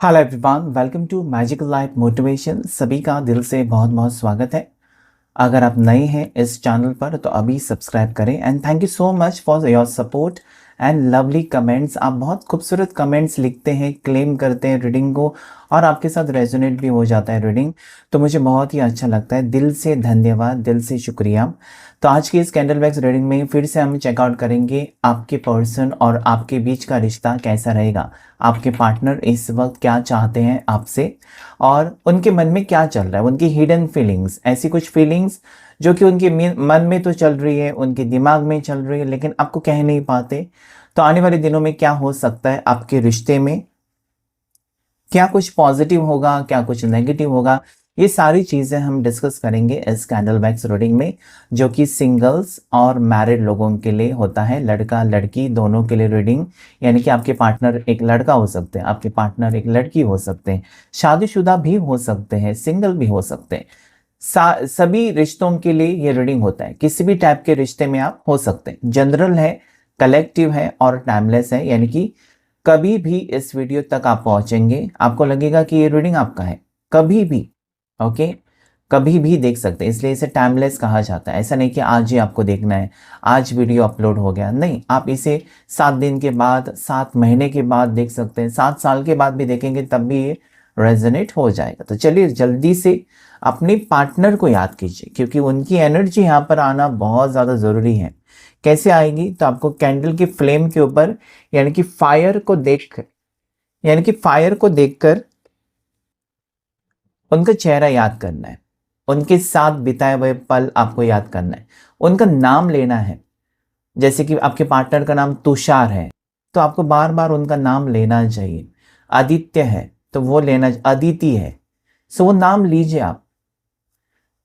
Hello everyone, welcome to magical life motivation. सभी का दिल से बहुत बहुत स्वागत है। अगर आप नए हैं इस चैनल पर तो अभी सब्सक्राइब करें and thank you so much for your support and lovely comments. आप बहुत खूबसूरत कमेंट्स लिखते हैं, क्लेम करते हैं रीडिंग को और आपके साथ रेजोनेट भी हो जाता है रीडिंग, तो मुझे बहुत ही अच्छा लगता है। दिल से धन्यवाद, दिल से शुक्रिया। तो आज की इस कैंडल वैक्स रीडिंग में फिर से हम चेकआउट करेंगे आपके पर्सन और आपके बीच का रिश्ता कैसा रहेगा। आपके पार्टनर इस वक्त क्या चाहते हैं आपसे और उनके मन में क्या चल रहा है, उनकी हिडन फीलिंग्स, ऐसी कुछ फीलिंग्स जो कि उनके मन में तो चल रही है, उनके दिमाग में चल रही है, लेकिन आपको कह नहीं पाते। तो आने वाले दिनों में क्या हो सकता है आपके रिश्ते में, क्या कुछ पॉजिटिव होगा, क्या कुछ नेगेटिव होगा, ये सारी चीज़ें हम डिस्कस करेंगे इस कैंडल वैक्स रीडिंग में, जो कि सिंगल्स और मैरिड लोगों के लिए होता है। लड़का लड़की दोनों के लिए रीडिंग, यानी कि आपके पार्टनर एक लड़का हो सकते हैं, आपके पार्टनर एक लड़की हो सकते हैं, शादीशुदा भी हो सकते हैं, सिंगल भी हो सकते हैं। सभी रिश्तों के लिए ये रीडिंग होता है। किसी भी टाइप के रिश्ते में आप हो सकते हैं। जनरल है, कलेक्टिव है और टाइमलेस है, यानी कि कभी भी इस वीडियो तक आप पहुंचेंगे आपको लगेगा कि ये रीडिंग आपका है, कभी भी। ओके, कभी भी देख सकते हैं, इसलिए इसे टाइमलेस कहा जाता है। ऐसा नहीं कि आज ही आपको देखना है, आज वीडियो अपलोड हो गया, नहीं। आप इसे 7 दिन के बाद, 7 महीने के बाद देख सकते हैं, 7 साल के बाद भी देखेंगे तब भी ये रेजोनेट हो जाएगा। तो चलिए जल्दी से अपने पार्टनर को याद कीजिए, क्योंकि उनकी एनर्जी यहाँ पर आना बहुत ज़्यादा ज़रूरी है। कैसे आएगी? तो आपको कैंडल की फ्लेम के ऊपर, यानी कि फायर को देखकर, यानी कि फायर को देखकर उनका चेहरा याद करना है, उनके साथ बिताए हुए पल आपको याद करना है, उनका नाम लेना है। जैसे कि आपके पार्टनर का नाम तुषार है तो आपको बार बार उनका नाम लेना चाहिए। आदित्य है तो वो लेना, अदिति है सो वो नाम लीजिए आप।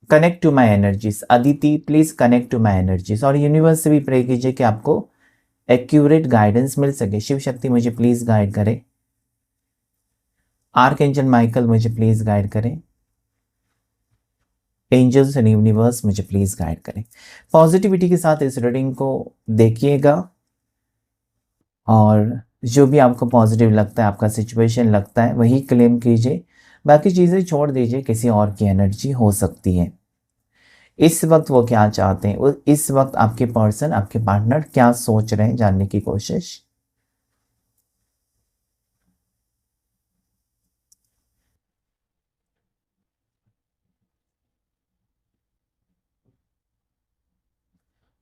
Connect to my energies, Aditi please connect to my energies. और यूनिवर्स से भी प्रे कीजिए कि आपको एक्यूरेट गाइडेंस मिल सके। शिव शक्ति मुझे प्लीज गाइड करे, आर्कएंजल माइकल मुझे प्लीज गाइड करें, एंजल्स एंड यूनिवर्स मुझे प्लीज गाइड करें। पॉजिटिविटी के साथ इस रीडिंग को देखिएगा और जो भी आपको पॉजिटिव लगता है, आपका सिचुएशन लगता है, वही क्लेम कीजिए। बाकी चीज़ें छोड़ दीजिए, किसी और की एनर्जी हो सकती है। इस वक्त वो क्या चाहते हैं, इस वक्त आपके पर्सन, आपके पार्टनर क्या सोच रहे हैं, जानने की कोशिश।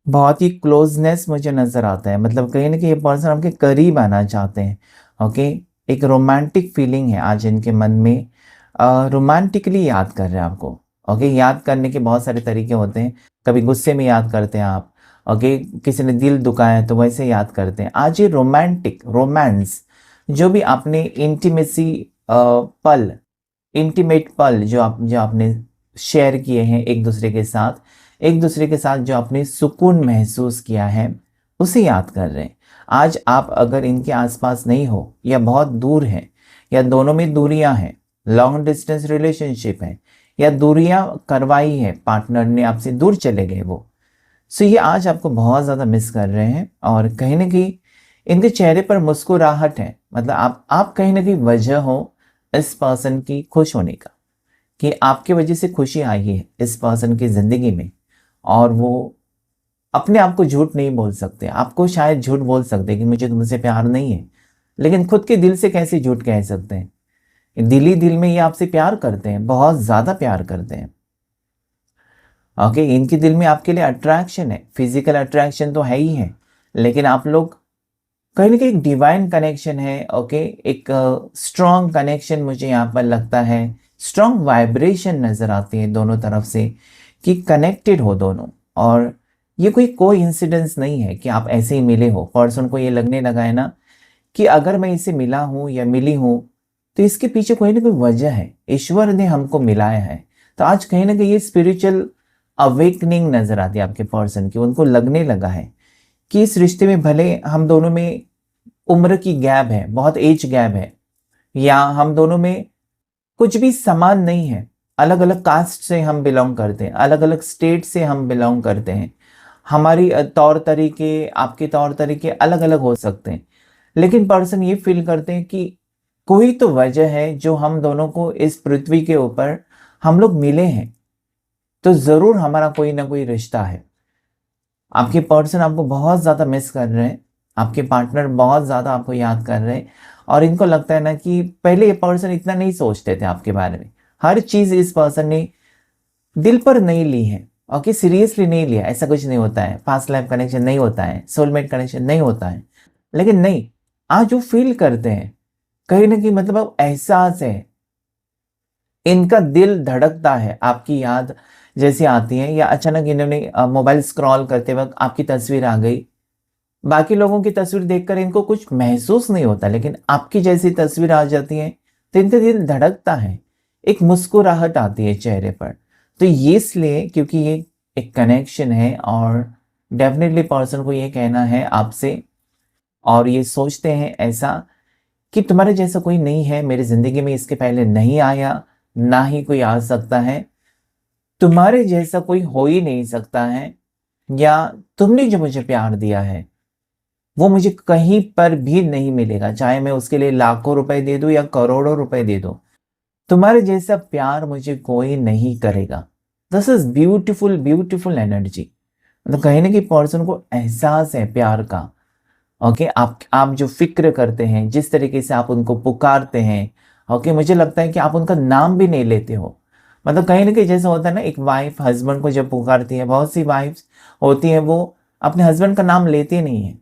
बहुत ही क्लोजनेस मुझे नजर आता है, मतलब कहीं ना कहीं ये पर्सन आपके करीब आना चाहते हैं। ओके, एक रोमांटिक फीलिंग है आज इनके मन में, रोमांटिकली याद कर रहे हैं आपको। ओके, याद करने के बहुत सारे तरीके होते हैं। कभी गुस्से में याद करते हैं आप, ओके, किसी ने दिल दुखाया है तो वैसे याद करते हैं। आज ये रोमांटिक, रोमांस, जो भी आपने इंटीमेसी पल, इंटीमेट पल जो आपने शेयर किए हैं एक दूसरे के साथ, एक दूसरे के साथ जो आपने सुकून महसूस किया है, उसे याद कर रहे हैं। आज आप अगर इनके आसपास नहीं हो या बहुत दूर हैं, या दोनों में दूरियां हैं, लॉन्ग डिस्टेंस रिलेशनशिप है, या दूरियां करवाई है, पार्टनर ने आपसे दूर चले गए वो, सो ये आज आपको बहुत ज़्यादा मिस कर रहे हैं। और कहीं ना कहीं इनके चेहरे पर मुस्कुराहट है, मतलब आप कहीं ना कहीं वजह हो इस पर्सन की खुश होने का, कि आपके वजह से खुशी आई है इस पर्सन की ज़िंदगी में। और वो अपने आप को झूठ नहीं बोल सकते, आपको शायद झूठ बोल सकते कि मुझे तुमसे प्यार नहीं है, लेकिन खुद के दिल से कैसे झूठ कह सकते हैं? दिल ही दिल में ये आपसे प्यार करते हैं, बहुत ज़्यादा प्यार करते हैं। ओके, इनके दिल में आपके लिए अट्रैक्शन है, फिजिकल अट्रैक्शन तो है ही है, लेकिन आप लोग कहीं ना कहीं एक डिवाइन कनेक्शन है। ओके, एक स्ट्रॉन्ग कनेक्शन मुझे यहाँ पर लगता है, स्ट्रॉन्ग वाइब्रेशन नज़र आती है दोनों तरफ से, कि कनेक्टेड हो दोनों। और ये कोई इंसिडेंस नहीं है कि आप ऐसे ही मिले हो, पर्सन को ये लगने लगा है ना कि अगर मैं इसे मिला हूँ या मिली हूँ तो इसके पीछे कोई ना कोई वजह है, ईश्वर ने हमको मिलाया है। तो आज कहीं ना कहीं ये स्पिरिचुअल अवेकनिंग नजर आती है आपके पर्सन की। उनको लगने लगा है कि इस रिश्ते में भले हम दोनों में उम्र की गैप है, बहुत एज गैप है, या हम दोनों में कुछ भी समान नहीं है, अलग अलग कास्ट से हम बिलोंग करते हैं, अलग अलग स्टेट से हम बिलोंग करते हैं, हमारी तौर तरीके, आपके तौर तरीके अलग अलग हो सकते हैं, लेकिन पर्सन ये फील करते हैं कि कोई तो वजह है जो हम दोनों को इस पृथ्वी के ऊपर हम लोग मिले हैं, तो ज़रूर हमारा कोई ना कोई रिश्ता है। आपके पर्सन आपको बहुत ज़्यादा मिस कर रहे हैं, आपके पार्टनर बहुत ज़्यादा आपको याद कर रहे हैं, और इनको लगता है ना कि पहले ये पर्सन इतना नहीं सोचते थे आपके बारे में। हर चीज़ इस पर्सन ने दिल पर नहीं ली है, ओके, सीरियसली नहीं लिया। ऐसा कुछ नहीं होता है, पास्ट लाइफ कनेक्शन नहीं होता है, सोलमेट कनेक्शन नहीं होता है। लेकिन नहीं, आज वो फील करते हैं कहीं ना कहीं, मतलब अब एहसास है, इनका दिल धड़कता है, आपकी याद जैसे आती है, या अचानक इन्होंने मोबाइल स्क्रॉल करते वक्त आपकी तस्वीर आ गई। बाकी लोगों की तस्वीर देखकर इनको कुछ महसूस नहीं होता, लेकिन आपकी जैसी तस्वीर आ जाती है तो इनका दिल धड़कता है, एक मुस्कुराहट आती है चेहरे पर। तो ये इसलिए क्योंकि ये एक कनेक्शन है, और डेफिनेटली पर्सन को ये कहना है आपसे, और ये सोचते हैं ऐसा कि तुम्हारे जैसा कोई नहीं है मेरी ज़िंदगी में, इसके पहले नहीं आया, ना ही कोई आ सकता है, तुम्हारे जैसा कोई हो ही नहीं सकता है, या तुमने जो मुझे प्यार दिया है वो मुझे कहीं पर भी नहीं मिलेगा, चाहे मैं उसके लिए लाखों रुपए दे दूं या करोड़ों रुपए दे दूं, तुम्हारे जैसा प्यार मुझे कोई नहीं करेगा। This is beautiful beautiful energy. मतलब कहीं ना कहीं पर्सन को एहसास है प्यार का। ओके, आप जो फ़िक्र करते हैं, जिस तरीके से आप उनको पुकारते हैं, ओके, मुझे लगता है कि आप उनका नाम भी नहीं लेते हो। मतलब कहीं न कहीं जैसा होता है ना, एक वाइफ़ हस्बैंड को जब पुकारती है, बहुत सी वाइफ़्स होती हैं वो अपने हस्बैंड का नाम लेती नहीं है।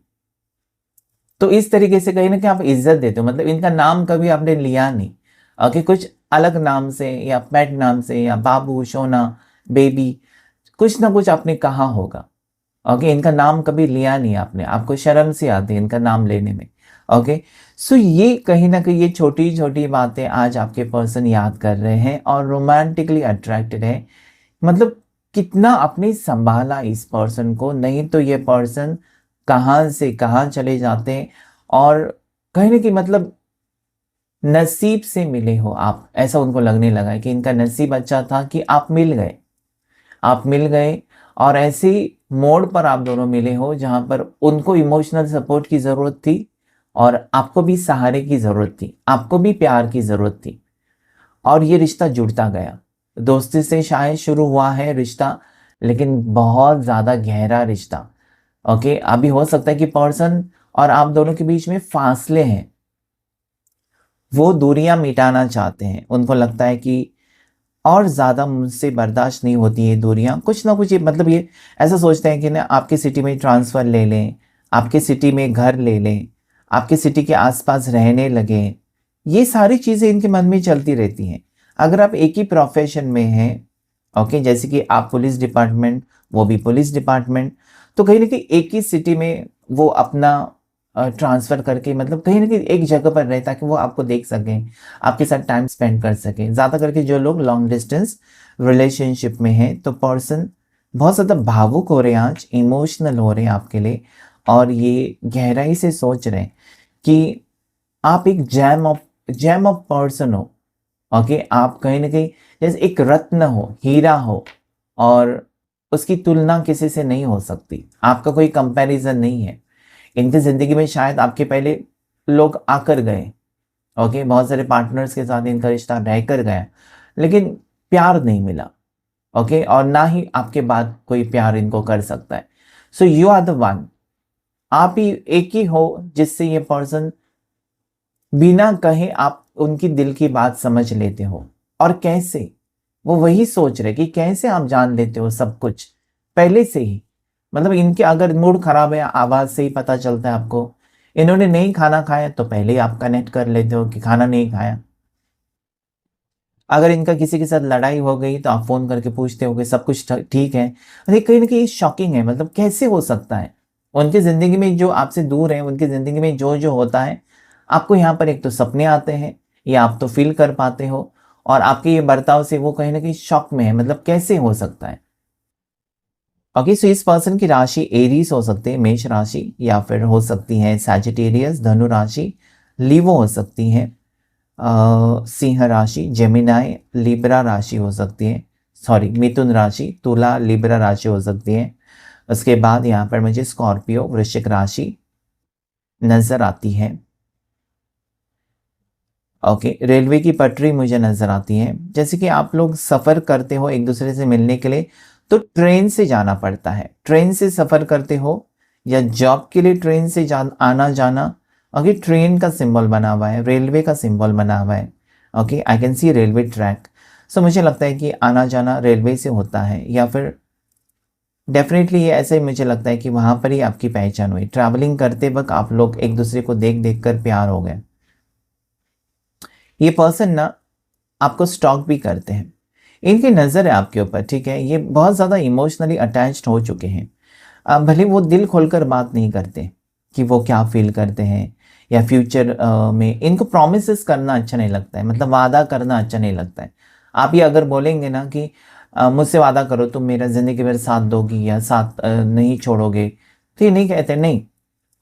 तो इस तरीके से कहीं न कहीं आप इज़्ज़त देते हो, मतलब इनका नाम कभी आपने लिया नहीं। ओके, कुछ अलग नाम से या पेट नाम से या बाबू, सोना, बेबी, कुछ ना कुछ आपने कहा होगा। ओके, इनका नाम कभी लिया नहीं आपने, आपको शर्म सी आती है इनका नाम लेने में। ओके, सो ये कहीं ना कहीं ये छोटी छोटी बातें आज आपके पर्सन याद कर रहे हैं और रोमांटिकली अट्रैक्टेड है। मतलब कितना आपने संभाला इस पर्सन को, नहीं तो ये पर्सन कहाँ से कहाँ चले जाते हैं। और कहीं ना कहीं मतलब नसीब से मिले हो आप, ऐसा उनको लगने लगा है कि इनका नसीब अच्छा था कि आप मिल गए, आप मिल गए। और ऐसे मोड़ पर आप दोनों मिले हो जहां पर उनको इमोशनल सपोर्ट की ज़रूरत थी, और आपको भी सहारे की ज़रूरत थी, आपको भी प्यार की ज़रूरत थी, और ये रिश्ता जुड़ता गया। दोस्ती से शायद शुरू हुआ है रिश्ता, लेकिन बहुत ज़्यादा गहरा रिश्ता। ओके, अभी हो सकता है कि पर्सन और आप दोनों के बीच में फासले हैं, वो दूरियां मिटाना चाहते हैं, उनको लगता है कि और ज़्यादा मुझसे बर्दाश्त नहीं होती ये दूरियाँ, कुछ ना कुछ ये मतलब ये ऐसा सोचते हैं कि ना आपकी सिटी में ट्रांसफ़र ले लें, आपकी सिटी में घर ले लें, आपकी सिटी के आसपास रहने लगें। ये सारी चीज़ें इनके मन में चलती रहती हैं। अगर आप एक ही प्रोफ़ेशन में हैं, ओके, जैसे कि आप पुलिस डिपार्टमेंट, वो भी पुलिस डिपार्टमेंट, तो कहीं न कहीं एक ही सिटी में वो अपना ट्रांसफ़र करके मतलब कहीं न कहीं एक जगह पर रहे ताकि वो आपको देख सकें, आपके साथ टाइम स्पेंड कर सकें। ज़्यादा करके जो लोग लॉन्ग डिस्टेंस रिलेशनशिप में हैं, तो पर्सन बहुत ज़्यादा भावुक हो रहे हैं आज, इमोशनल हो रहे हैं आपके लिए, और ये गहराई से सोच रहे हैं कि आप एक जेम ऑफ पर्सन हो। ओके, आप कहीं न कहीं जैसे एक रत्न हो, हीरा हो, और उसकी तुलना किसी से नहीं हो सकती। आपका कोई कंपैरिज़न नहीं है। इनकी ज़िंदगी में शायद आपके पहले लोग आकर गए, ओके, बहुत सारे पार्टनर्स के साथ इनका रिश्ता रहकर गया, लेकिन प्यार नहीं मिला, ओके, और ना ही आपके बाद कोई प्यार इनको कर सकता है। So you are the one, आप ही एक ही हो जिससे ये पर्सन बिना कहे आप उनकी दिल की बात समझ लेते हो। और कैसे, वो वही सोच रहे कि कैसे आप जान लेते हो सब कुछ पहले से ही। मतलब इनके अगर मूड खराब है, आवाज़ से ही पता चलता है आपको। इन्होंने नहीं खाना खाया तो पहले ही आप कनेक्ट कर लेते हो कि खाना नहीं खाया। अगर इनका किसी के साथ लड़ाई हो गई तो आप फ़ोन करके पूछते हो कि सब कुछ ठीक है। अरे कहीं न कहीं शॉकिंग है, मतलब कैसे हो सकता है? उनकी ज़िंदगी में जो आपसे दूर है, उनकी ज़िंदगी में जो होता है, आपको यहाँ पर एक तो सपने आते हैं, या आप तो फ़ील कर पाते हो, और आपके ये बर्ताव से वो कहीं न कहीं शॉक में है, मतलब कैसे हो सकता है? ओके, सो इस पर्सन की राशि एरीज हो सकती है, मेष राशि, या फिर हो सकती है सैजिटेरियस, धनु राशि, लीवो हो सकती है, सिंह राशि, जेमिनाई, लिब्रा राशि हो सकती है, सॉरी मिथुन राशि, तुला, लिब्रा राशि हो सकती है। उसके बाद यहाँ पर मुझे स्कॉर्पियो, वृश्चिक राशि नजर आती है। ओके, रेलवे की पटरी मुझे नज़र आती है। जैसे कि आप लोग सफ़र करते हो एक दूसरे से मिलने के लिए, तो ट्रेन से जाना पड़ता है। ट्रेन से सफ़र करते हो या जॉब के लिए ट्रेन से आना जाना, ओके, ट्रेन का सिंबल बना हुआ है, रेलवे का सिंबल बना हुआ है। Okay, I can see railway track. So मुझे लगता है कि आना जाना रेलवे से होता है, या फिर डेफिनेटली ये ऐसे ही मुझे लगता है कि वहाँ पर ही आपकी पहचान हुई। ट्रैवलिंग करते वक्त आप लोग एक दूसरे को देख देख कर प्यार हो गए। ये पर्सन ना आपको स्टॉक भी करते हैं, इनकी नज़र है आपके ऊपर, ठीक है। ये बहुत ज़्यादा इमोशनली अटैच्ड हो चुके हैं। भले वो दिल खोलकर बात नहीं करते कि वो क्या फील करते हैं, या फ्यूचर में इनको प्रोमिसेस करना अच्छा नहीं लगता है, मतलब वादा करना अच्छा नहीं लगता है। आप ये अगर बोलेंगे ना कि मुझसे वादा करो तुम मेरा ज़िंदगी भर साथ दोगी या साथ नहीं छोड़ोगे, तो ये नहीं कहते, नहीं,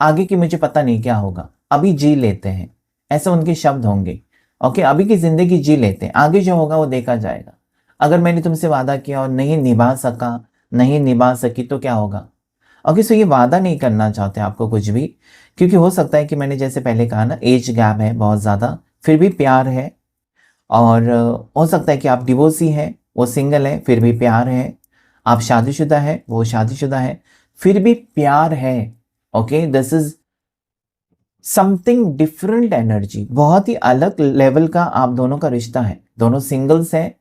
आगे की मुझे पता नहीं क्या होगा, अभी जी लेते हैं, ऐसे उनके शब्द होंगे। ओके, अभी की ज़िंदगी जी लेते हैं, आगे जो होगा वो देखा जाएगा। अगर मैंने तुमसे वादा किया और नहीं निभा सका, नहीं निभा सकी, तो क्या होगा। ओके, सो ये वादा नहीं करना चाहते आपको कुछ भी, क्योंकि हो सकता है कि मैंने जैसे पहले कहा ना, एज गैप है बहुत ज़्यादा, फिर भी प्यार है। और हो सकता है कि आप डिवोर्सी हैं, वो सिंगल है, फिर भी प्यार है। आप शादीशुदा है, वो शादीशुदा है, फिर भी प्यार है। Okay, this is something different energy, बहुत ही अलग लेवल का आप दोनों का रिश्ता है। दोनों सिंगल्स हैं,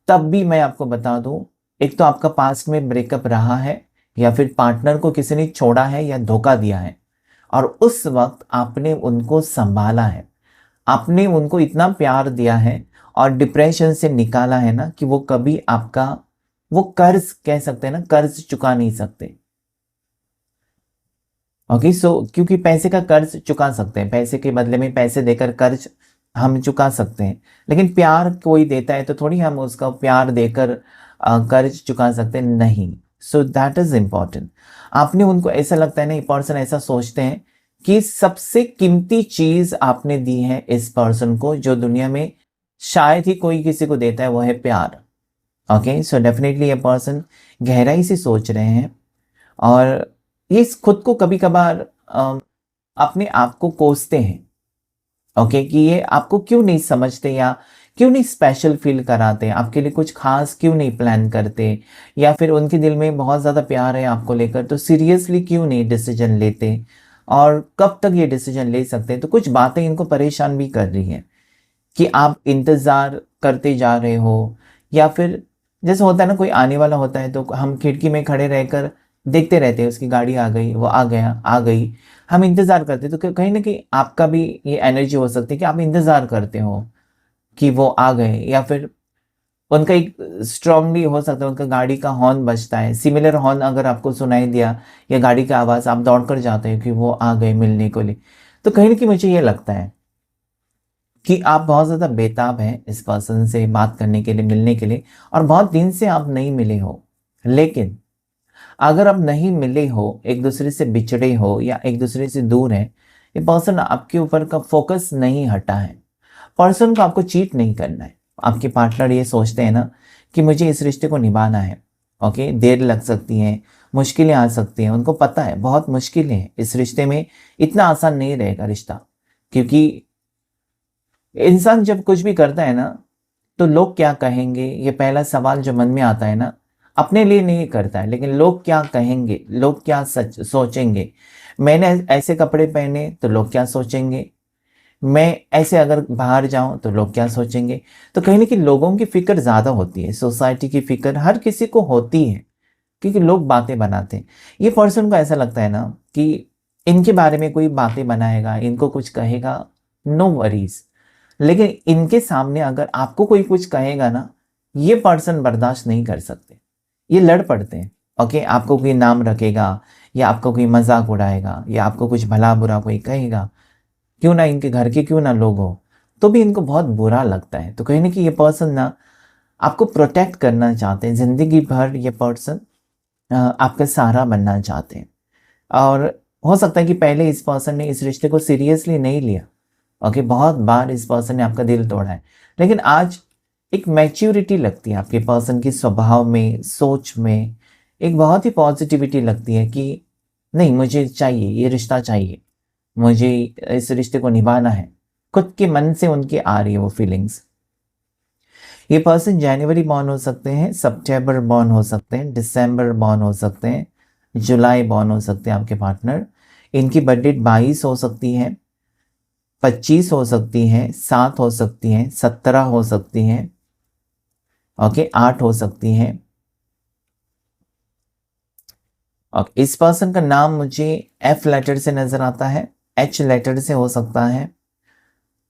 तब भी मैं आपको बता दूं, एक तो आपका पास्ट में ब्रेकअप रहा है, या फिर पार्टनर को किसी ने छोड़ा है या धोखा दिया है, और उस वक्त आपने उनको संभाला है, आपने उनको इतना प्यार दिया है और डिप्रेशन से निकाला है ना, कि वो कभी आपका वो कर्ज, कह सकते हैं ना, कर्ज चुका नहीं सकते। ओके, सो क्योंकि पैसे का कर्ज चुका सकते हैं, पैसे के बदले में पैसे देकर कर्ज हम चुका सकते हैं, लेकिन प्यार कोई देता है तो थोड़ी हम उसका प्यार देकर कर्ज चुका सकते हैं, नहीं। So that is important. आपने उनको, ऐसा लगता है ना, ये पर्सन ऐसा सोचते हैं कि सबसे कीमती चीज आपने दी है इस पर्सन को, जो दुनिया में शायद ही कोई किसी को देता है, वो है प्यार। ओके, सो डेफिनेटली ये पर्सन गहराई से सोच रहे हैं, और ये खुद को कभी कभार अपने आप को कोसते हैं। ओके, कि ये आपको क्यों नहीं समझते, या क्यों नहीं स्पेशल फील कराते, आपके लिए कुछ खास क्यों नहीं प्लान करते, या फिर उनके दिल में बहुत ज़्यादा प्यार है आपको लेकर, तो सीरियसली क्यों नहीं डिसीजन लेते, और कब तक ये डिसीजन ले सकते हैं। तो कुछ बातें इनको परेशान भी कर रही हैं कि आप इंतज़ार करते जा रहे हो, या फिर जैसे होता है ना, कोई आने वाला होता है तो हम खिड़की में खड़े रहकर देखते रहते हैं, उसकी गाड़ी आ गई, वो आ गया, आ गई, हम इंतज़ार करते हैं। तो कहीं ना कहीं आपका भी ये एनर्जी हो सकती है कि आप इंतज़ार करते हो कि वो आ गए, या फिर उनका एक स्ट्रांगली हो सकता है, उनका गाड़ी का हॉर्न बजता है, सिमिलर हॉर्न अगर आपको सुनाई दिया, या गाड़ी का आवाज़, आप दौड़ कर जाते हैं कि वो आ गए मिलने को लिए। तो कहीं ना कहीं मुझे ये लगता है कि आप बहुत ज़्यादा बेताब हैं इस पर्सन से बात करने के लिए, मिलने के लिए, और बहुत दिन से आप नहीं मिले हो। लेकिन अगर आप नहीं मिले हो, एक दूसरे से बिछड़े हो, या एक दूसरे से दूर हैं, ये पर्सन आपके ऊपर का फोकस नहीं हटा है। पर्सन को आपको चीट नहीं करना है। आपके पार्टनर ये सोचते हैं ना कि मुझे इस रिश्ते को निभाना है। ओके, देर लग सकती है, मुश्किलें आ सकती हैं, उनको पता है बहुत मुश्किलें हैं इस रिश्ते में, इतना आसान नहीं रहेगा रिश्ता। क्योंकि इंसान जब कुछ भी करता है ना, तो लोग क्या कहेंगे, ये पहला सवाल जो मन में आता है ना, अपने लिए नहीं करता है, लेकिन लोग क्या कहेंगे, लोग क्या सच सोचेंगे। मैंने ऐसे कपड़े पहने तो लोग क्या सोचेंगे, मैं ऐसे अगर बाहर जाऊं तो लोग क्या सोचेंगे। तो कहीं ना कहीं लोगों की फिक्र ज़्यादा होती है, सोसाइटी की फिक्र हर किसी को होती है, क्योंकि लोग बातें बनाते हैं। ये पर्सन को ऐसा लगता है ना कि इनके बारे में कोई बातें बनाएगा, इनको कुछ कहेगा, नो वरीज। लेकिन इनके सामने अगर आपको कोई कुछ कहेगा ना, ये पर्सन बर्दाश्त नहीं कर सकते, ये लड़ पड़ते हैं। ओके, आपको कोई नाम रखेगा, या आपको कोई मजाक उड़ाएगा, या आपको कुछ भला बुरा कोई कहेगा, क्यों ना इनके घर के क्यों ना लोग हो, तो भी इनको बहुत बुरा लगता है। तो कहीं ना कहीं ये पर्सन ना आपको प्रोटेक्ट करना चाहते हैं जिंदगी भर। ये पर्सन आपका सहारा बनना चाहते हैं, और हो सकता है कि पहले इस पर्सन ने इस रिश्ते को सीरियसली नहीं लिया। ओके, बहुत बार इस पर्सन ने आपका दिल तोड़ा है, लेकिन आज एक मैच्योरिटी लगती है आपके पर्सन की स्वभाव में, सोच में, एक बहुत ही पॉजिटिविटी लगती है कि नहीं, मुझे चाहिए, ये रिश्ता चाहिए, मुझे इस रिश्ते को निभाना है। खुद के मन से उनके आ रही है वो फीलिंग्स। ये पर्सन जनवरी बॉर्न हो सकते हैं, सितंबर बॉर्न हो सकते हैं, दिसंबर बॉर्न हो सकते हैं, जुलाई बॉर्न हो सकते हैं आपके पार्टनर। इनकी बर्थ डेट 22 हो सकती है, 25 हो सकती है, 7 हो सकती है, 17 हो सकती है, ओके, 8 हो सकती है। और इस पर्सन का नाम मुझे एफ लेटर से नजर आता है, एच लेटर से हो सकता है,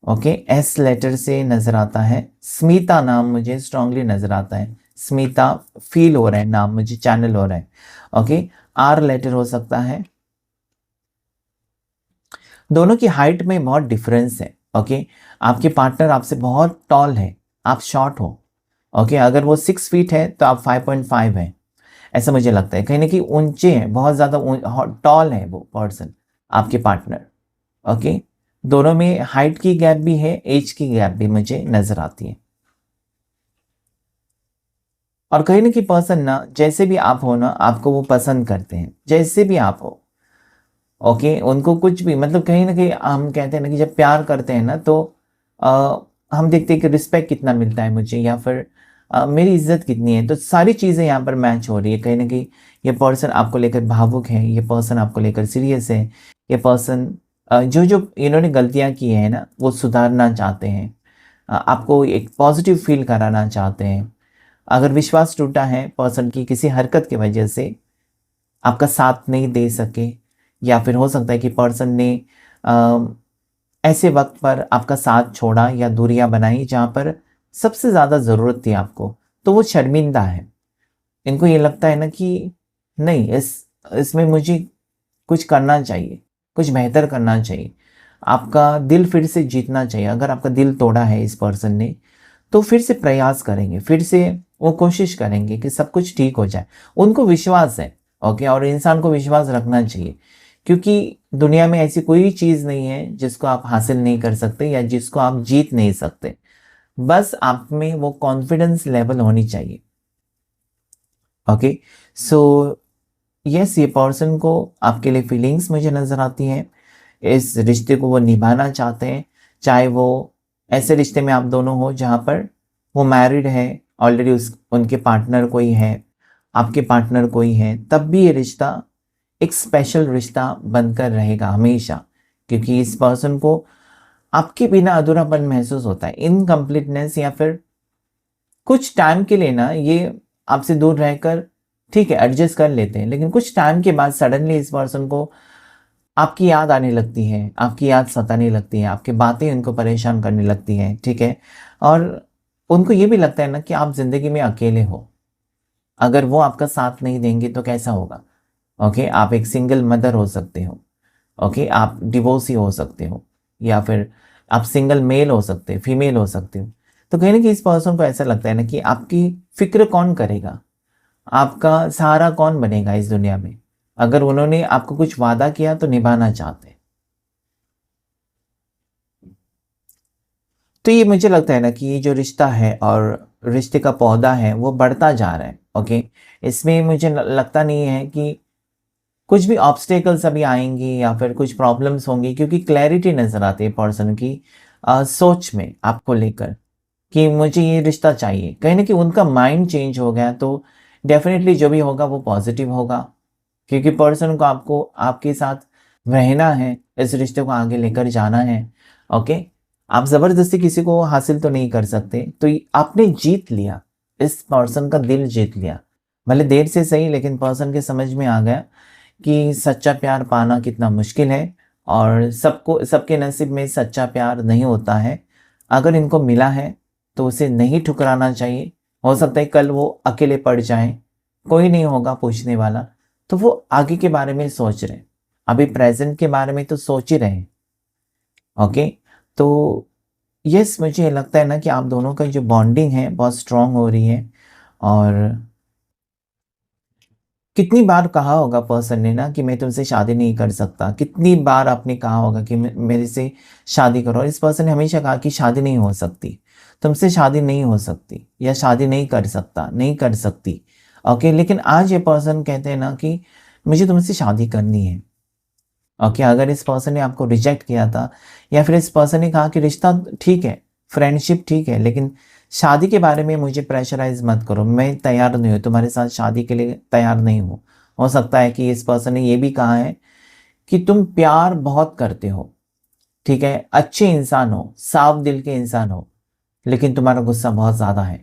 ओके, एस लेटर से नजर आता है। स्मिता नाम मुझे स्ट्रांगली नजर आता है, स्मिता फील हो रहा है, नाम मुझे चैनल हो रहा है, ओके। आर लेटर हो सकता है। दोनों की हाइट में बहुत डिफरेंस है, ओके। आपके पार्टनर आपसे बहुत टॉल है, आप शॉर्ट हो, ओके। अगर वो 6 फीट है तो आप 5.5 हैं, ऐसा मुझे लगता है। कहीं ना कहीं ऊंचे हैं, बहुत ज़्यादा टॉल है वो पर्सन, आपके पार्टनर, ओके। दोनों में हाइट की गैप भी है, एज की गैप भी मुझे नजर आती है। और कहीं ना कहीं पर्सन ना, जैसे भी आप हो ना, आपको वो पसंद करते हैं, जैसे भी आप हो, ओके। उनको कुछ भी मतलब, कहीं ना कहीं हम कहते हैं ना कि जब प्यार करते हैं ना तो आ, हम देखते हैं कि रिस्पेक्ट कितना मिलता है मुझे, या फिर मेरी इज्जत कितनी है। तो सारी चीज़ें यहाँ पर मैच हो रही है। कहीं ना कहीं ये पर्सन आपको लेकर भावुक है, ये पर्सन आपको लेकर सीरियस है, ये पर्सन जो जो इन्होंने गलतियाँ की है ना वो सुधारना चाहते हैं, आपको एक पॉजिटिव फील कराना चाहते हैं। अगर विश्वास टूटा है पर्सन की किसी हरकत की वजह से, आपका साथ नहीं दे सके, या फिर हो सकता है कि पर्सन ने अ, ऐसे वक्त पर आपका साथ छोड़ा या दूरियां बनाई जहां पर सबसे ज़्यादा ज़रूरत थी आपको, तो वो शर्मिंदा है। इनको ये लगता है ना कि नहीं, इसमें मुझे कुछ करना चाहिए, कुछ बेहतर करना चाहिए, आपका दिल फिर से जीतना चाहिए। अगर आपका दिल तोड़ा है इस पर्सन ने, तो फिर से प्रयास करेंगे, फिर से वो कोशिश करेंगे कि सब कुछ ठीक हो जाए। उनको विश्वास है, ओके। और इंसान को विश्वास रखना चाहिए, क्योंकि दुनिया में ऐसी कोई चीज़ नहीं है जिसको आप हासिल नहीं कर सकते या जिसको आप जीत नहीं सकते। बस आप में वो कॉन्फिडेंस लेवल होनी चाहिए, ओके। सो यस, ये पर्सन को आपके लिए फीलिंग्स मुझे नज़र आती हैं। इस रिश्ते को वो निभाना चाहते हैं, चाहे वो ऐसे रिश्ते में आप दोनों हो जहाँ पर वो मैरिड है, ऑलरेडी उस उनके पार्टनर कोई है, आपके पार्टनर कोई है, तब भी ये रिश्ता एक स्पेशल रिश्ता बनकर रहेगा हमेशा। क्योंकि इस पर्सन को आपके बिना अधूरापन महसूस होता है, इनकम्प्लीटनेस, या फिर कुछ टाइम के लिए ना ये आपसे दूर रहकर ठीक है एडजस्ट कर लेते हैं, लेकिन कुछ टाइम के बाद सडनली इस पर्सन को आपकी याद आने लगती है, आपकी याद सताने लगती है, आपकी बातें उनको परेशान करने लगती हैं, ठीक है। और उनको ये भी लगता है ना कि आप ज़िंदगी में अकेले हो, अगर वो आपका साथ नहीं देंगे तो कैसा होगा, ओके। आप एक सिंगल मदर हो सकते हो, ओके, आप डिवोर्सी हो सकते हो, या फिर आप सिंगल मेल हो सकते हो, फीमेल हो सकते हो। तो कहीं ना कहीं इस पर्सन को ऐसा लगता है ना कि आपकी फिक्र कौन करेगा, आपका सहारा कौन बनेगा इस दुनिया में। अगर उन्होंने आपको कुछ वादा किया तो निभाना चाहते हैं। तो ये मुझे लगता है ना कि ये जो रिश्ता है और रिश्ते का पौधा है वो बढ़ता जा रहा है, ओके। इसमें मुझे लगता नहीं है कि कुछ भी ऑब्स्टेकल्स अभी आएंगे या फिर कुछ प्रॉब्लम्स होंगी, क्योंकि क्लैरिटी नज़र आती है पर्सन की सोच में आपको लेकर कि मुझे ये रिश्ता चाहिए। कहीं ना कहीं उनका माइंड चेंज हो गया, तो डेफिनेटली जो भी होगा वो पॉजिटिव होगा, क्योंकि पर्सन को आपको आपके साथ रहना है, इस रिश्ते को आगे लेकर जाना है, ओके। आप ज़बरदस्ती किसी को हासिल तो नहीं कर सकते। तो आपने जीत लिया, इस पर्सन का दिल जीत लिया, भले देर से सही, लेकिन पर्सन के समझ में आ गया कि सच्चा प्यार पाना कितना मुश्किल है, और सबको सबके नसीब में सच्चा प्यार नहीं होता है। अगर इनको मिला है तो उसे नहीं ठुकराना चाहिए। हो सकता है कल वो अकेले पड़ जाएं, कोई नहीं होगा पूछने वाला, तो वो आगे के बारे में सोच रहे हैं, अभी प्रेजेंट के बारे में तो सोच ही रहे हैं, ओके। तो यस, मुझे लगता है ना कि आप दोनों का जो बॉन्डिंग है बहुत स्ट्रांग हो रही है। और कितनी बार कहा होगा पर्सन ने ना कि मैं तुमसे शादी नहीं कर सकता, कितनी बार आपने कहा होगा कि मेरे से शादी करो, और इस पर्सन ने हमेशा कहा कि शादी नहीं हो सकती, तुमसे शादी नहीं हो सकती, या शादी नहीं कर सकता, नहीं कर सकती, ओके। लेकिन आज ये पर्सन कहते हैं ना कि मुझे तुमसे शादी करनी है, ओके, अगर इस पर्सन ने आपको रिजेक्ट किया था या फिर इस पर्सन ने कहा कि रिश्ता ठीक है, फ्रेंडशिप ठीक है, लेकिन शादी के बारे में मुझे प्रेशराइज मत करो, मैं तैयार नहीं हूँ, तुम्हारे साथ शादी के लिए तैयार नहीं हूँ। हो सकता है कि इस पर्सन ने ये भी कहा है कि तुम प्यार बहुत करते हो, ठीक है, अच्छे इंसान हो, साफ दिल के इंसान हो, लेकिन तुम्हारा गुस्सा बहुत ज़्यादा है,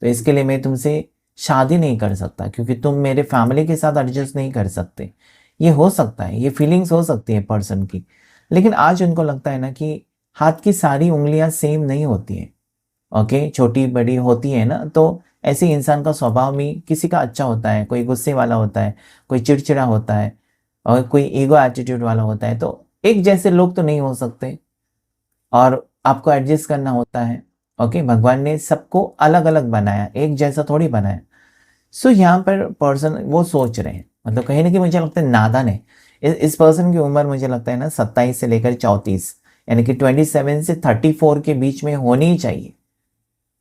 तो इसके लिए मैं तुमसे शादी नहीं कर सकता क्योंकि तुम मेरे फैमिली के साथ एडजस्ट नहीं कर सकते। ये हो सकता है, ये फीलिंग्स हो सकती है पर्सन की। लेकिन आज उनको लगता है ना कि हाथ की सारी उंगलियां सेम नहीं होती हैं। ओके, छोटी बड़ी होती है ना, तो ऐसे इंसान का स्वभाव भी किसी का अच्छा होता है, कोई गुस्से वाला होता है, कोई चिड़चिड़ा होता है, और कोई ईगो एटीट्यूड वाला होता है। तो एक जैसे लोग तो नहीं हो सकते और आपको एडजस्ट करना होता है। ओके, भगवान ने सबको अलग अलग बनाया, एक जैसा थोड़ी बनाया। सो यहाँ पर पर्सन वो सोच रहे हैं, मतलब कहीं ना कहीं मुझे लगता है नादान है। इस पर्सन की उम्र मुझे लगता है ना 27 से लेकर 34, यानी कि 27 से 34 के बीच में होनी ही चाहिए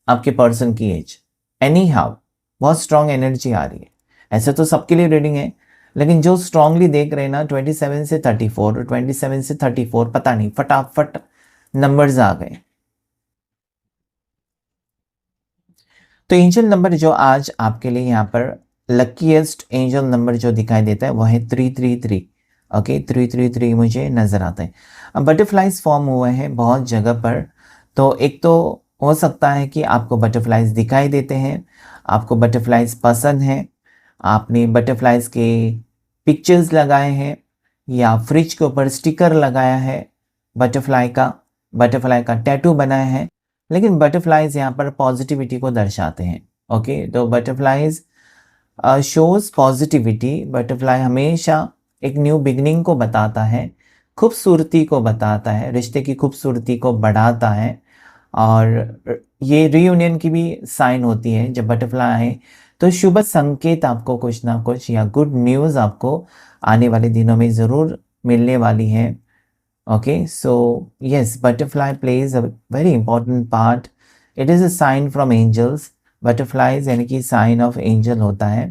आपके पर्सन की एज। एनी हाउ बहुत स्ट्रांग एनर्जी आ रही है। ऐसे तो सबके लिए रीडिंग है, लेकिन जो स्ट्रांगली देख रहे हैं ना 27 से 34 और 27 से 34, पता नहीं फटाफट नंबर्स आ गए। तो एंजल नंबर जो आज आपके लिए यहाँ पर लकीएस्ट एंजल नंबर जो दिखाई देता है वो है 333। ओके, 333 मुझे नज़र आता है। अब बटरफ्लाइज फॉर्म हुए हैं बहुत जगह पर। तो एक तो हो सकता है कि आपको बटरफ्लाइज दिखाई देते हैं, आपको बटरफ्लाइज पसंद है, आपने बटरफ्लाइज के पिक्चर्स लगाए हैं या फ्रिज के ऊपर स्टिकर लगाया है बटरफ्लाई का टैटू बनाया है। लेकिन बटरफ्लाइज यहाँ पर पॉजिटिविटी को दर्शाते हैं। ओके, तो बटरफ्लाइज शोज पॉजिटिविटी। बटरफ्लाई हमेशा एक न्यू बिगनिंग को बताता है, खूबसूरती को बताता है, रिश्ते की खूबसूरती को बढ़ाता है। और ये रीयूनियन की भी साइन होती है जब बटरफ्लाई आए, तो शुभ संकेत आपको कुछ ना कुछ या गुड न्यूज़ आपको आने वाले दिनों में ज़रूर मिलने वाली है। Okay, so yes, butterfly plays a very important part. It is a sign from angels. Butterflies यानी कि sign of angel होता है।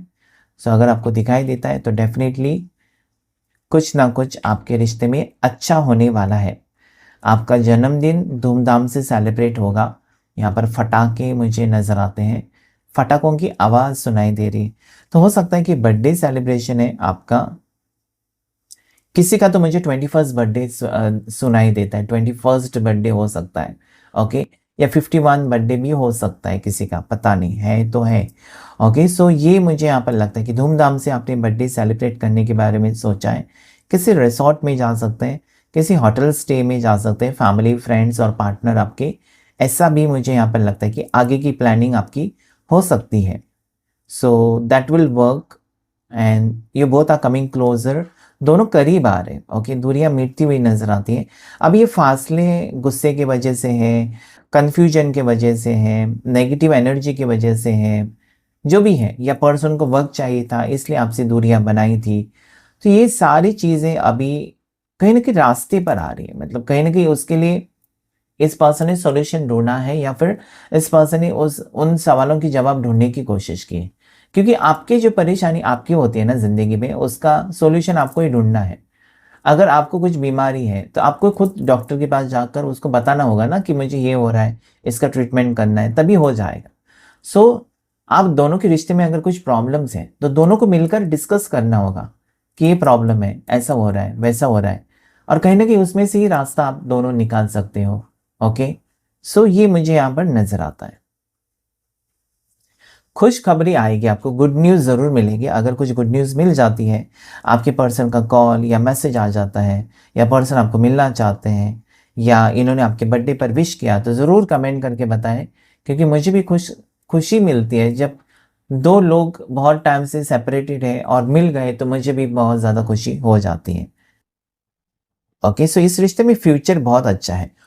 So अगर आपको दिखाई देता है तो डेफिनेटली कुछ ना कुछ आपके रिश्ते में अच्छा होने वाला है। आपका जन्मदिन धूमधाम से सेलिब्रेट होगा। यहाँ पर फटाके मुझे नज़र आते हैं, फटाकों की आवाज़ सुनाई दे रही है। तो हो सकता है कि बर्थडे सेलिब्रेशन है आपका, किसी का तो मुझे 21st बर्थडे सुनाई देता है, 21st बर्थडे हो सकता है। ओके, या 51 बर्थडे भी हो सकता है किसी का, पता नहीं है तो है। ओके, सो ये मुझे यहाँ पर लगता है कि धूमधाम से आपने बर्थडे सेलिब्रेट करने के बारे में सोचा है। किसी रिसोर्ट में जा सकते हैं, किसी होटल स्टे में जा सकते हैं, फैमिली फ्रेंड्स और पार्टनर आपके, ऐसा भी मुझे यहाँ पर लगता है कि आगे की प्लानिंग आपकी हो सकती है। So that will work and you both are coming closer. दोनों करीब आ रहे हैं। ओके, दूरियां मिटती हुई नजर आती हैं। अब ये फासले गुस्से की वजह से हैं, कन्फ्यूजन के वजह से हैं, नेगेटिव एनर्जी की वजह से हैं, जो भी है, या पर्सन को वक्त चाहिए था इसलिए आपसे दूरियां बनाई थी। तो ये सारी चीज़ें अभी कहीं ना कहीं रास्ते पर आ रही है। मतलब कहीं ना कहीं उसके लिए इस पर्सन ने सॉल्यूशन ढूंढा है या फिर इस पर्सन ने उस उन सवालों की जवाब ढूंढने की कोशिश की है। क्योंकि आपकी जो परेशानी आपकी होती है ना ज़िंदगी में, उसका सॉल्यूशन आपको ही ढूंढना है। अगर आपको कुछ बीमारी है तो आपको खुद डॉक्टर के पास जाकर उसको बताना होगा ना कि मुझे ये हो रहा है, इसका ट्रीटमेंट करना है, तभी हो जाएगा। सो आप दोनों के रिश्ते में अगर कुछ प्रॉब्लम्स हैं तो दोनों को मिलकर डिस्कस करना होगा कि ये प्रॉब्लम है, ऐसा हो रहा है, वैसा हो रहा है, और कहीं ना कहीं उसमें से ही रास्ता आप दोनों निकाल सकते हो। ओके, सो ये मुझे यहाँ पर नजर आता है। खुशखबरी आएगी, आपको गुड न्यूज़ ज़रूर मिलेगी। अगर कुछ गुड न्यूज़ मिल जाती है, आपके पर्सन का कॉल या मैसेज आ जाता है, या पर्सन आपको मिलना चाहते हैं, या इन्होंने आपके बर्थडे पर विश किया, तो ज़रूर कमेंट करके बताएं। क्योंकि मुझे भी खुशी मिलती है जब दो लोग बहुत टाइम से सेपरेटेड है और मिल गए, तो मुझे भी बहुत ज़्यादा खुशी हो जाती है। ओके, सो इस रिश्ते में फ्यूचर बहुत अच्छा है।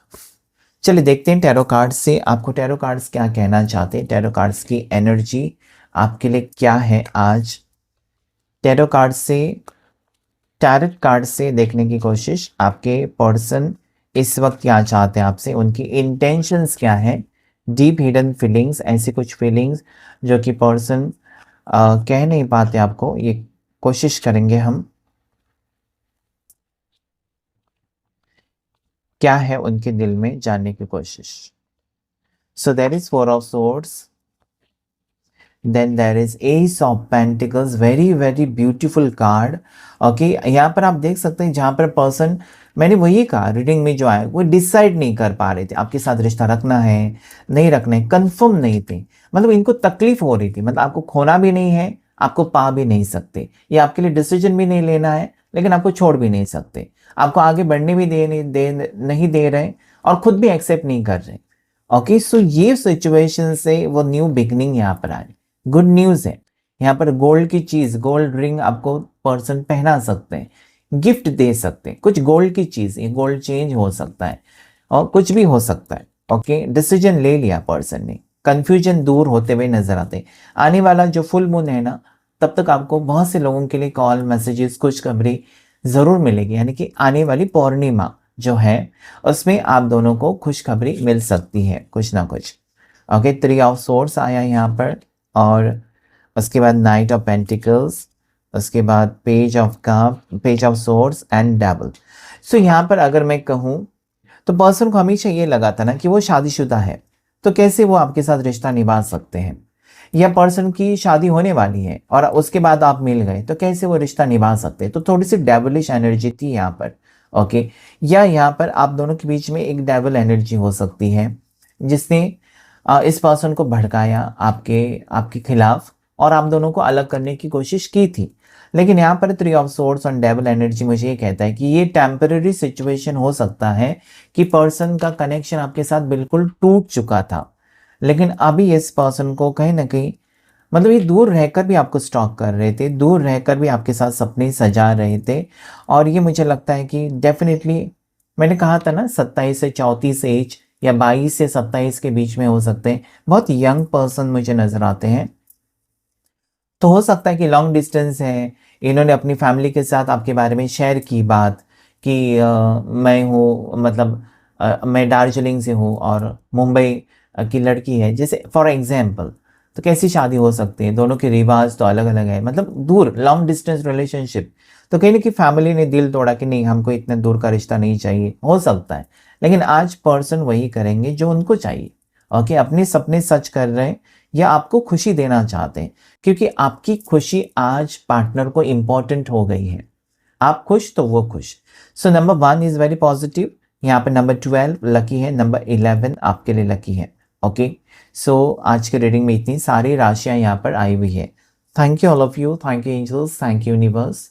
चलिए देखते हैं टैरो कार्ड्स से आपको टैरो कार्ड्स क्या कहना चाहते हैं। टैरो कार्ड्स की एनर्जी आपके लिए क्या है आज। टैरो कार्ड से, टैरेट कार्ड से देखने की कोशिश, आपके पर्सन इस वक्त क्या चाहते हैं आपसे, उनकी इंटेंशंस क्या है, डीप हिडन फीलिंग्स, ऐसी कुछ फीलिंग्स जो कि पर्सन कह नहीं पाते आपको, ये कोशिश करेंगे हम। क्या है उनके दिल में, जानने की कोशिश। So there is 4 of swords, then there is ace of pentacles, very very beautiful card. Okay, यहाँ पर आप देख सकते हैं जहाँ पर पर्सन, मैंने वही कहा रीडिंग में जो आया, वो डिसाइड नहीं कर पा रहे थे आपके साथ रिश्ता रखना है नहीं रखना है, कंफर्म नहीं थे, मतलब इनको तकलीफ हो रही थी, मतलब आपको खोना भी नहीं है, आपको पा भी नहीं सकते, ये आपके लिए डिसीजन भी नहीं लेना है, लेकिन आपको छोड़ भी नहीं सकते, आपको आगे बढ़ने भी नहीं दे रहे और खुद भी एक्सेप्ट नहीं कर रहे। ओके, सो ये सिचुएशन से वो न्यू बिगनिंग यहाँ पर आ रही, गुड न्यूज़ है। यहाँ पर गोल्ड की चीज़, गोल्ड रिंग आपको पर्सन पहना सकते हैं, गिफ्ट दे सकते हैं, कुछ गोल्ड की चीज़, ये गोल्ड चेंज हो सकता है और कुछ भी हो सकता है। ओके, डिसीजन ले लिया पर्सन ने, कंफ्यूजन दूर होते हुए नजर आते हैं। आने वाला जो फुल मून है ना, तब तक आपको बहुत से लोगों के लिए कॉल, मैसेजेस, खुशखबरी ज़रूर मिलेगी, यानी कि आने वाली पौर्णिमा जो है उसमें आप दोनों को खुशखबरी मिल सकती है कुछ ना कुछ। ओके, 3 ऑफ सोर्ड्स आया यहाँ पर, और उसके बाद नाइट ऑफ पेंटिकल्स, उसके बाद page of cup, page of swords and devil. So यहाँ पर अगर मैं कहूँ तो पर्सन को हमेशा ये लगा था ना कि वो शादीशुदा है, तो कैसे वो आपके साथ रिश्ता निभा सकते हैं, या पर्सन की शादी होने वाली है और उसके बाद आप मिल गए तो कैसे वो रिश्ता निभा सकते हैं। तो थोड़ी सी डेविलिश एनर्जी थी यहाँ पर। ओके, या यहाँ पर आप दोनों के बीच में एक डेविल एनर्जी हो सकती है जिसने इस पर्सन को भड़काया आपके खिलाफ और आप दोनों को अलग करने की कोशिश की थी। लेकिन यहाँ पर 3 ऑफ सोर्ड्स और डेविल एनर्जी मुझे ये कहता है कि ये टेम्पररी सिचुएशन हो सकता है कि पर्सन का कनेक्शन आपके साथ बिल्कुल टूट चुका था, लेकिन अभी इस पर्सन को कहीं ना कहीं, मतलब ये दूर रहकर भी आपको स्टॉक कर रहे थे, दूर रहकर भी आपके साथ सपने सजा रहे थे। और ये मुझे लगता है कि डेफिनेटली, मैंने कहा था ना 27 से 34 एज या 22 से 27 के बीच में हो सकते हैं, बहुत यंग पर्सन मुझे नजर आते हैं। तो हो सकता है कि लॉन्ग डिस्टेंस है, इन्होंने अपनी फैमिली के साथ आपके बारे में शेयर की बात कि मैं हूँ, मतलब मैं दार्जिलिंग से हूँ और मुंबई की लड़की है, जैसे फॉर एग्जांपल। तो कैसी शादी हो सकती है, दोनों के रिवाज तो अलग अलग है, मतलब दूर, लॉन्ग डिस्टेंस रिलेशनशिप। तो कहीं ना कि फैमिली ने दिल तोड़ा कि नहीं, हमको इतने दूर का रिश्ता नहीं चाहिए, हो सकता है। लेकिन आज पर्सन वही करेंगे जो उनको चाहिए। ओके, अपने सपने सच कर रहे हैं या आपको खुशी देना चाहते हैं, क्योंकि आपकी खुशी आज पार्टनर को इंपॉर्टेंट हो गई है। आप खुश तो वो खुश। So number 1 is very positive. यहाँ पे नंबर 12 लकी है, नंबर 11 आपके लिए लकी है। ओके, सो आज के रीडिंग में इतनी सारी राशियां यहाँ पर आई हुई है। Thank you all of you, thank you angels, thank you universe.